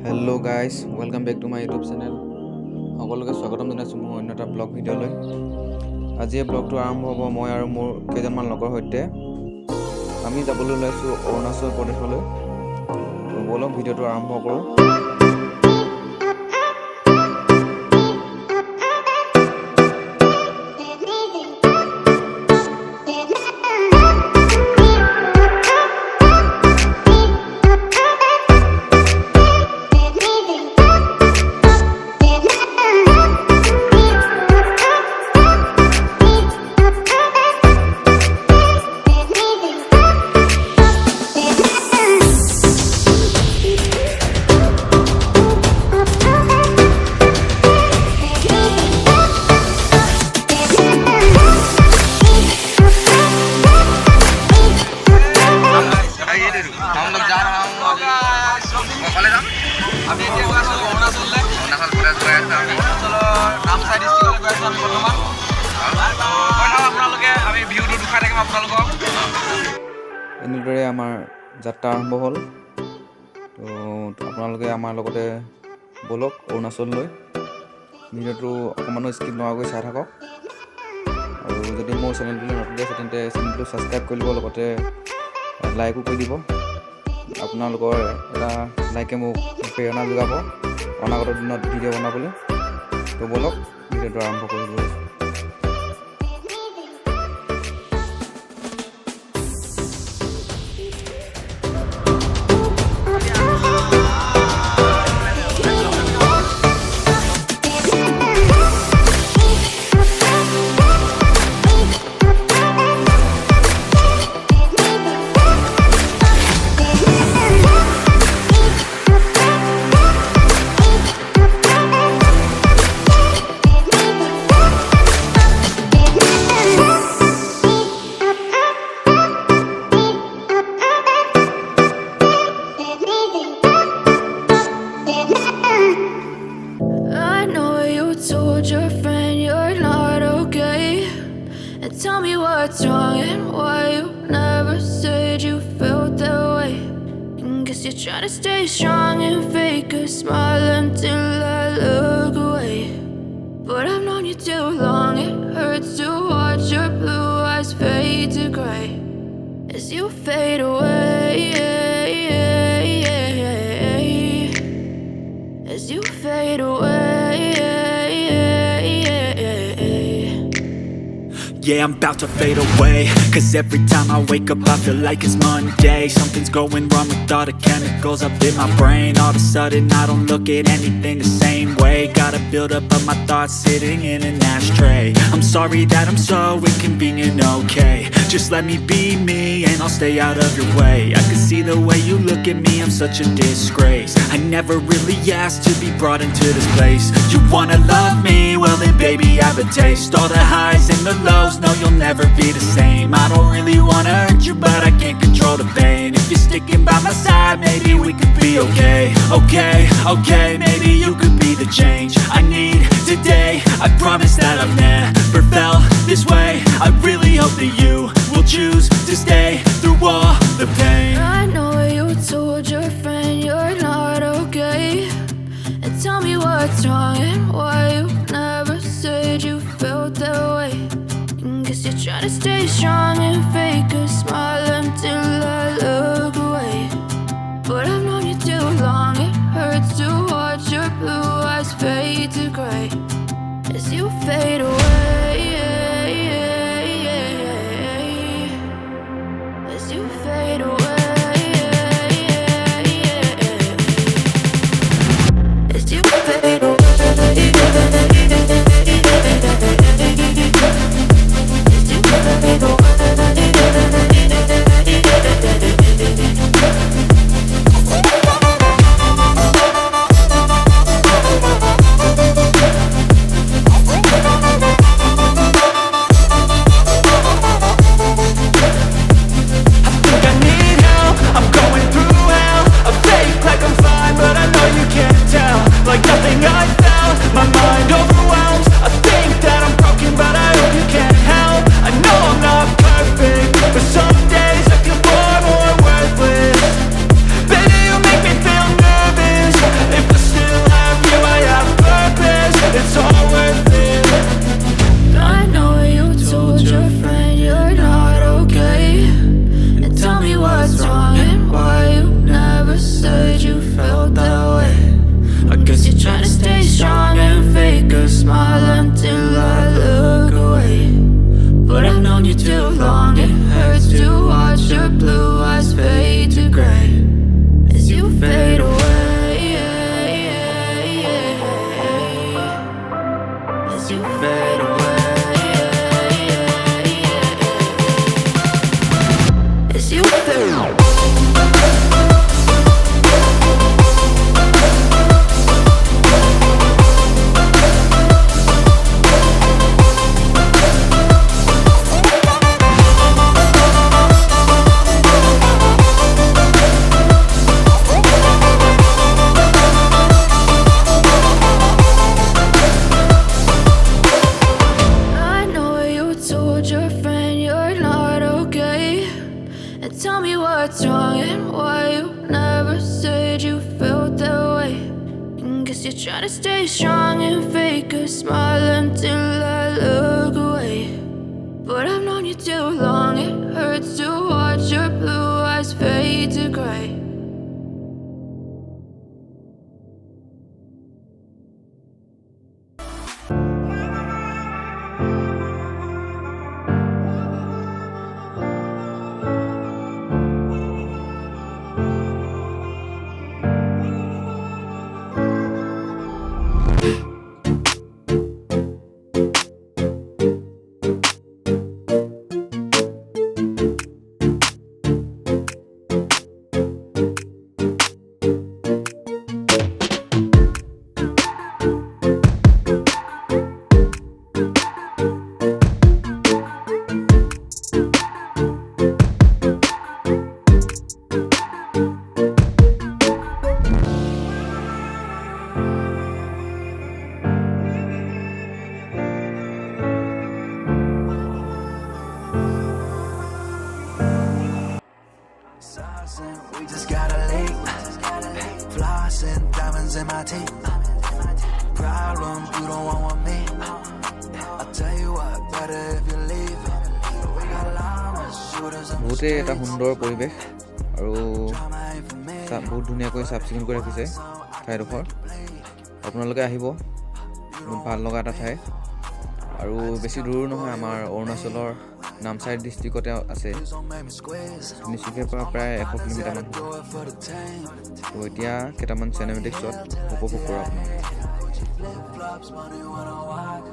Hello guys, welcome back to my YouTube channel. সকলোকে স্বাগতম জনাইছো মোৰ অন্য এটা ব্লগ ভিডিঅ'লৈ। আজি এই ব্লগটো আৰম্ভ হ'ব মই আৰু মোৰ কেইজনমান লগৰ সৈতে। আমি যাবলৈ ওলাইছো অৰুণাচল প্ৰদেশলৈ। তো বলক ভিডিঅ'টো আৰম্ভ কৰোঁ। এনেদৰে আমাৰ যাত্ৰা আৰম্ভ হ'ল। তো আপোনালোকে আমাৰ লগতে বলক অৰুণাচললৈ। ভিডিঅ'টো অকণমানো স্কিপ নোহোৱাকৈ চাই থাকক। আৰু যদি মোৰ চেনেলটোলৈ নতুন আছে তেন্তে চেনেলটো ছাবস্ক্ৰাইব কৰি ল'ব, লগতে লাইকো কৰি দিব। আপোনালোকৰ এটা লাইকে মোক প্ৰেৰণা যোগাব অনাগত দিনত ভিডিঅ' বনাবলৈ। তো বলক ভিডিঅ'টো আৰম্ভ কৰিব। Tell me what's wrong and why you never said you felt that way. Guess you're trying to stay strong and fake a smile until I look away. But I've known you too long, it hurts to watch your blue eyes fade to gray as you fade away, as you fade away. Yeah, I'm about to fade away, cause every time I wake up I feel like it's Monday. Something's going wrong with all the chemicals up in my brain. All of a sudden I don't look at anything the same way. Gotta build up of my thoughts sitting in an ashtray. I'm sorry that I'm so inconvenient, okay. Just let me be me and I'll stay out of your way. I can see the way you look at me, I'm such a disgrace. I never really asked to be brought into this place. You wanna love me? Well then baby have a taste. All the highs and the lows, no you'll never be the same. I don't really wanna hurt you, but I can't control the pain. If you're sticking by my side, maybe we could be okay. Okay, maybe you could be the change I need today. I promise that I've never felt this way. I really hope that you will choose to stay through all the pain. I know you told your friend you're not okay, and tell me what's wrong and why you never said you felt that way. Guess you're trying to stay strong and fake a smile until I look away. But I've known you too long, it hurts to watch your blue eyes fade to gray as you fade away, as you fade away, as you fade away. As you fade away. and why you never said you felt that way. Guess you're trying to stay strong and fake a smile until I look away. But I've known you too long, it hurts to watch your blue eyes fade to gray. We just got a link, flossing, diamonds in my teeth. Problems you don't want with me. I'll tell you what, better if you leave. We got llamas, shooters on the বহুতেই এটা streets. সুন্দৰ পৰিৱেশ আৰু Drama ain't for me. বহুত ধুনীয়াকৈ চাফ চিকুণ কৰি ৰাখিছে ঠাইডোখৰ আপোনালোকে আহিব বহুত ভাল লগা এটা ঠাই আৰু বেছি দূৰো নহয় আমাৰ অৰুণাচলৰ নামচাই ডিষ্ট্ৰিক্টতে আছে Don't make me squeeze. তিনিচুকীয়াৰ পৰা প্ৰায় 100 কিলোমিটাৰমান Do it for the team. তো এতিয়া কেইটামান চিনেমেটিক শ্বট উপভোগ কৰোঁ আপোনালোকে Flip-flops, money when I walk.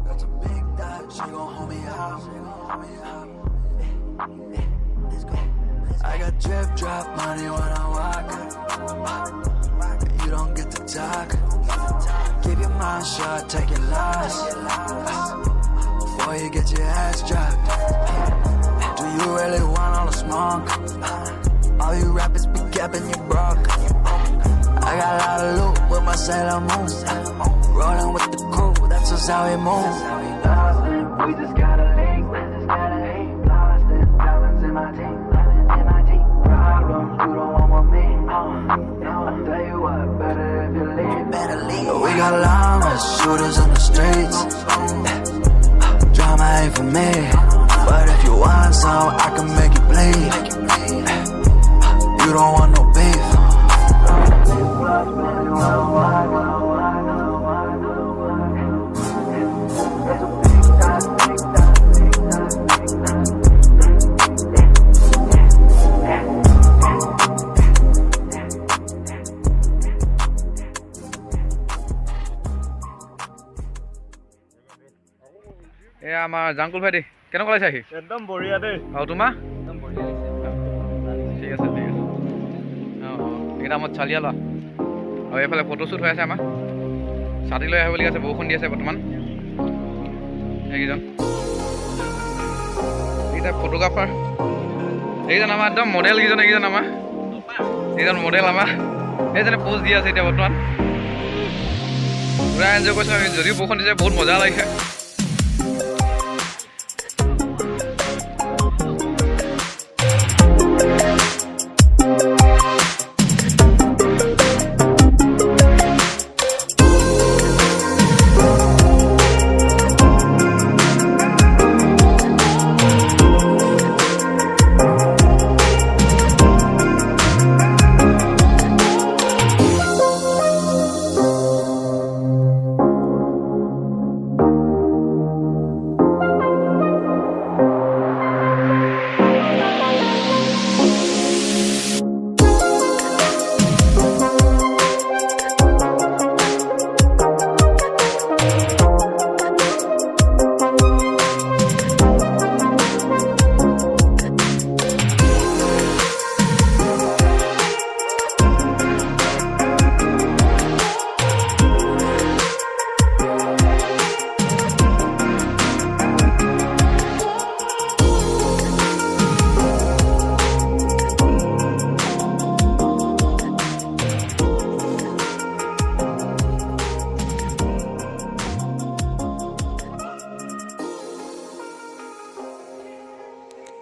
Got some big dogs, she gon' hold me up. I got drip drop money when I walk. You don't get to talk. Keep your mouth shut, take your loss before you get your ass dropped. Do you really want all the smoke? All you rappers be capping you broke. I got a lot of loot with my Sailor Moon. Rolling with the crew, that's just how we move. We just got a link, lost in diamonds in my teeth. Problems you don't want with me. I'll tell you what, better if you leave. We got llamas, shooters on the streets. Drama ain't for me, but if you want some, I can make you bleed. You don't want no beef. এয়া আমাৰ জাংকুল ভাইটি কেনেকুৱা লাগিছে আহি একদম বঢ়িয়া দেই আৰু তোমাৰ একদম বঢ়িয়া ঠিক আছে ঠিক আছে অঁ এইকেইটা আমাৰ চালিয়া লোৱা আৰু এইফালে ফটোশ্বুট হৈ আছে আমাৰ ছাতি লৈ আহিব আছে বৰষুণ দি আছে বৰ্তমান এইকেইজন এইকেইটা ফটোগ্ৰাফাৰ এইকেইজন আমাৰ একদম মডেল কেইজন এইকেইজন আমাৰ এইজন মডেল আমাৰ এইজনে পোজ দি আছে এতিয়া বৰ্তমান পুৰা এনজয় কৰিছোঁ আমি যদিও বৰষুণ দিছে বহুত মজা লাগিছে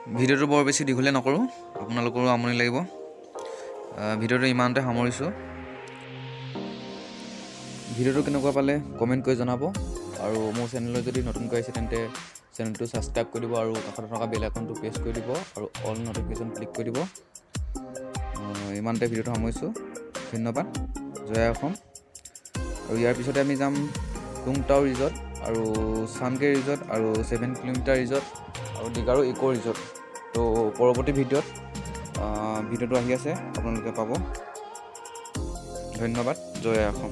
ভিডিঅ'টো বৰ বেছি দীঘলীয়া নকৰোঁ, আপোনালোকৰো আমনি লাগিব। ভিডিঅ'টো ইমানতে সামৰিছোঁ। ভিডিঅ'টো কেনেকুৱা পালে কমেণ্ট কৰি জনাব, আৰু মোৰ চেনেললৈ যদি নতুনকৈ আহিছে তেন্তে চেনেলটো ছাবস্ক্ৰাইব কৰি দিব, আৰু কাষতে থকা বেল আইকনটো প্ৰেছ কৰি দিব, আৰু অল ন'টিফিকেশ্যন ক্লিক কৰি দিব। ইমানতে ভিডিঅ'টো সামৰিছোঁ। ধন্যবাদ। জয় অসম। আৰু ইয়াৰ পিছতে আমি যাম টুংটাও ৰিজৰ্ট, আৰু চানগে ৰিজৰ্ট, আৰু 7 কিলোমিটাৰ ৰিজৰ্ট, আৰু ডিগাৰু ইক' ৰিজৰ্ট। তো পৰৱৰ্তী ভিডিঅ'টো আহি আছে, আপোনালোকে পাব। ধন্যবাদ। জয় অসম।